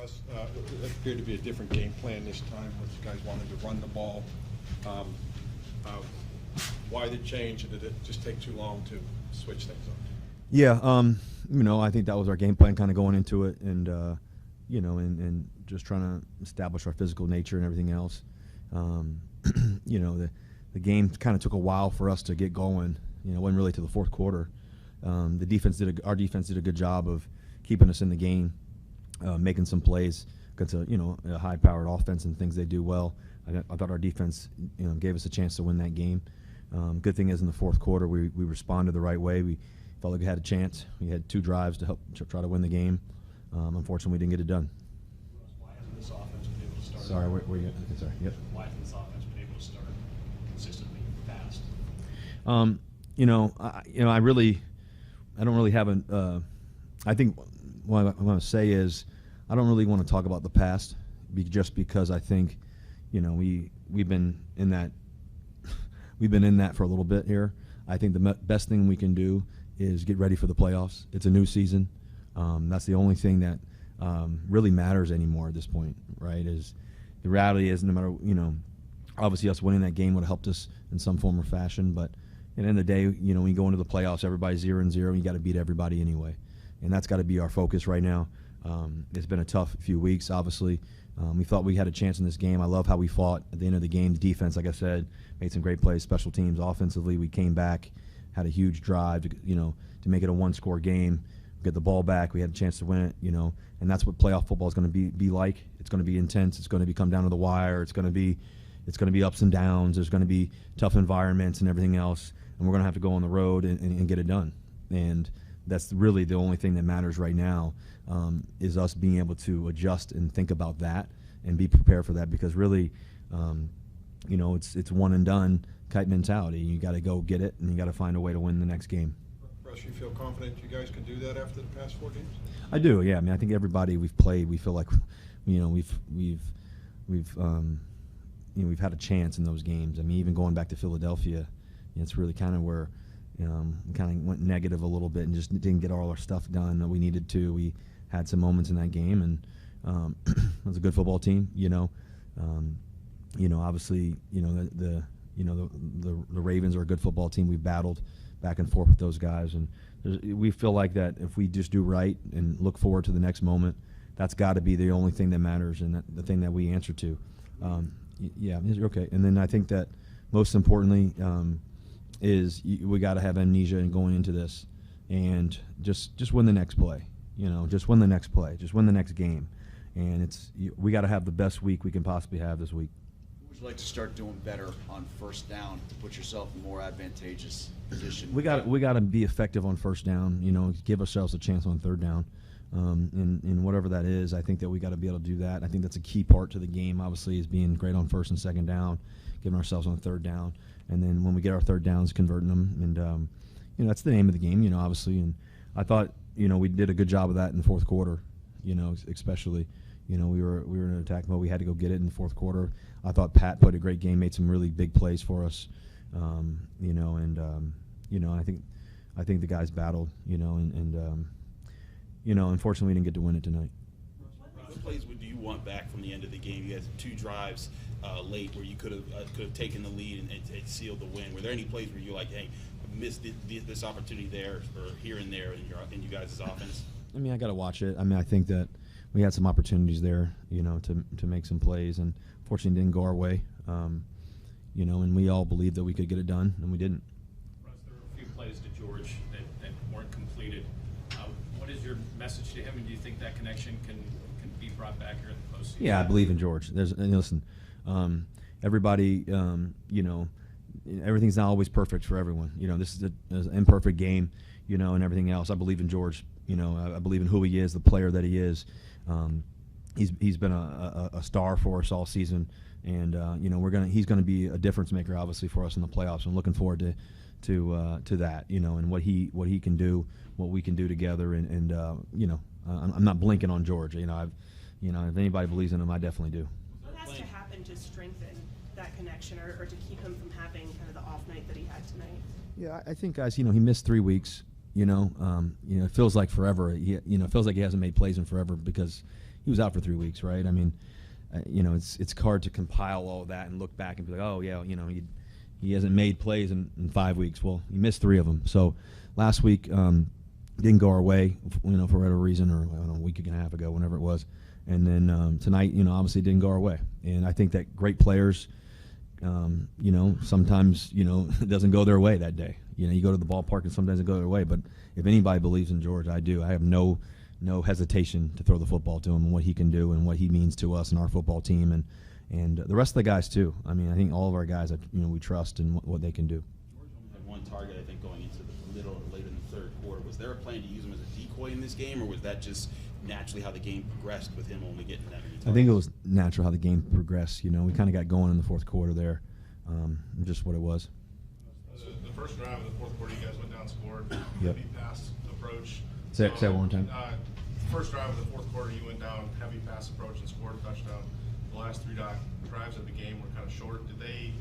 Russ, it appeared to be a different game plan this time, which you guys wanted to run the ball. Why the change, and did it just take too long to switch things up? Yeah, I think that was our game plan kind of going into it, and, and just trying to establish our physical nature and everything else. The game kind of took a while for us to get going. It wasn't really to the fourth quarter. Our defense did a good job of keeping us in the game, making some plays against a high-powered offense and things they do well. I thought our defense gave us a chance to win that game. Good thing is in the fourth quarter we responded the right way. We felt like we had a chance. We had 2 drives to help try to win the game. Unfortunately, we didn't get it done. Why hasn't this offense been able to start? Sorry, where you? Okay, sorry. Yep. Why hasn't this offense been able to start consistently fast? I don't really have an. I think what I want to say is I don't really want to talk about the past, just because I think, we've been in that. We've been in that for a little bit here. I think the best thing we can do is get ready for the playoffs. It's a new season. That's the only thing that really matters anymore at this point, right? Is the reality is no matter, obviously us winning that game would have helped us in some form or fashion, but at the end of the day, when you go into the playoffs, everybody's 0-0, and you got to beat everybody anyway. And that's got to be our focus right now. It's been a tough few weeks, obviously. We thought we had a chance in this game. I love how we fought at the end of the game. The defense, like I said, made some great plays. Special teams, offensively, we came back, had a huge drive to make it a 1-score game, get the ball back. We had a chance to win it, and that's what playoff football is going to be like. It's going to be intense. It's going to come down to the wire. It's going to be ups and downs. There's going to be tough environments and everything else, and we're going to have to go on the road and get it done. And that's really the only thing that matters right now, is us being able to adjust and think about that and be prepared for that, because really, it's one and done type mentality. You got to go get it, and you got to find a way to win the next game. Russ, you feel confident you guys can do that after the past 4 games? I do, yeah. I mean, I think everybody we've played, we feel like, we've had a chance in those games. I mean, even going back to Philadelphia, it's really kind of where we kind of went negative a little bit and just didn't get all our stuff done that we needed to. We had some moments in that game, and it was a good football team. Obviously, the Ravens are a good football team. We've battled back and forth with those guys, and we feel like that if we just do right and look forward to the next moment, that's got to be the only thing that matters and the thing that we answer to. Yeah, okay. And then I think that most importantly is we got to have amnesia in going into this, and just win the next play. Just win the next play, just win the next game, and we got to have the best week we can possibly have this week. Would you like to start doing better on first down to put yourself in a more advantageous position? We got to be effective on first down. Give ourselves a chance on third down, and whatever that is. I think that we got to be able to do that. I think that's a key part to the game. Obviously, is being great on first and second down, giving ourselves on third down, and then when we get our third downs, converting them. And that's the name of the game. Obviously, and I thought we did a good job of that in the fourth quarter. Especially. We were in attack mode. We had to go get it in the fourth quarter. I thought Pat played a great game, made some really big plays for us. I think the guys battled. Unfortunately, we didn't get to win it tonight. What plays do you want back from the end of the game? You had 2 drives late where you could have taken the lead and sealed the win. Were there any plays where you're like, hey, I missed this opportunity there or here and there in you guys' offense? I mean, I got to watch it. I mean, I think that we had some opportunities there, to make some plays, and fortunately didn't go our way. And we all believed that we could get it done, and we didn't. Russ, there were a few plays to George that weren't completed. What is your message to him, and do you think that connection can be brought back here in the postseason? Yeah, I believe in George. Listen, everybody, everything's not always perfect for everyone. This is an imperfect game, and everything else. I believe in George. I believe in who he is, the player that he is. He's been a star for us all season, and he's gonna be a difference maker, obviously, for us in the playoffs. I'm looking forward to that, and what he can do, what we can do together, and I'm not blinking on George. If anybody believes in him, I definitely do. What has to happen to strengthen that connection, or to keep him from having kind of the off night that he had tonight? Yeah, I think, guys, he missed 3 weeks. It feels like forever. It feels like he hasn't made plays in forever because, he was out for 3 weeks, right? I mean, you know, it's hard to compile all of that and look back and be like, oh yeah, you know, he hasn't made plays in 5 weeks. Well, he missed 3 of them. So last week didn't go our way, you know, for whatever reason, or I don't know, a week and a half ago, whenever it was. And then tonight, you know, obviously didn't go our way. And I think that great players, you know, sometimes, you know, it doesn't go their way that day. You know, you go to the ballpark and sometimes it goes their way. But if anybody believes in George, I do. I have no hesitation to throw the football to him and what he can do and what he means to us and our football team and the rest of the guys too. I mean, I think all of our guys, you know, we trust in what they can do. George only had 1 target, I think, going into the middle or late in the third quarter. Was there a plan to use him as a decoy in this game, or was that just naturally how the game progressed with him only getting that many targets? I think it was natural how the game progressed. You know, we kind of got going in the fourth quarter there, just what it was. The first drive of the fourth quarter, you guys went down and scored. Yep. Heavy pass approach. Say it one more time. First drive of the fourth quarter, you went down, heavy pass approach and scored a touchdown. The last 3 drives of the game were kind of short. Did they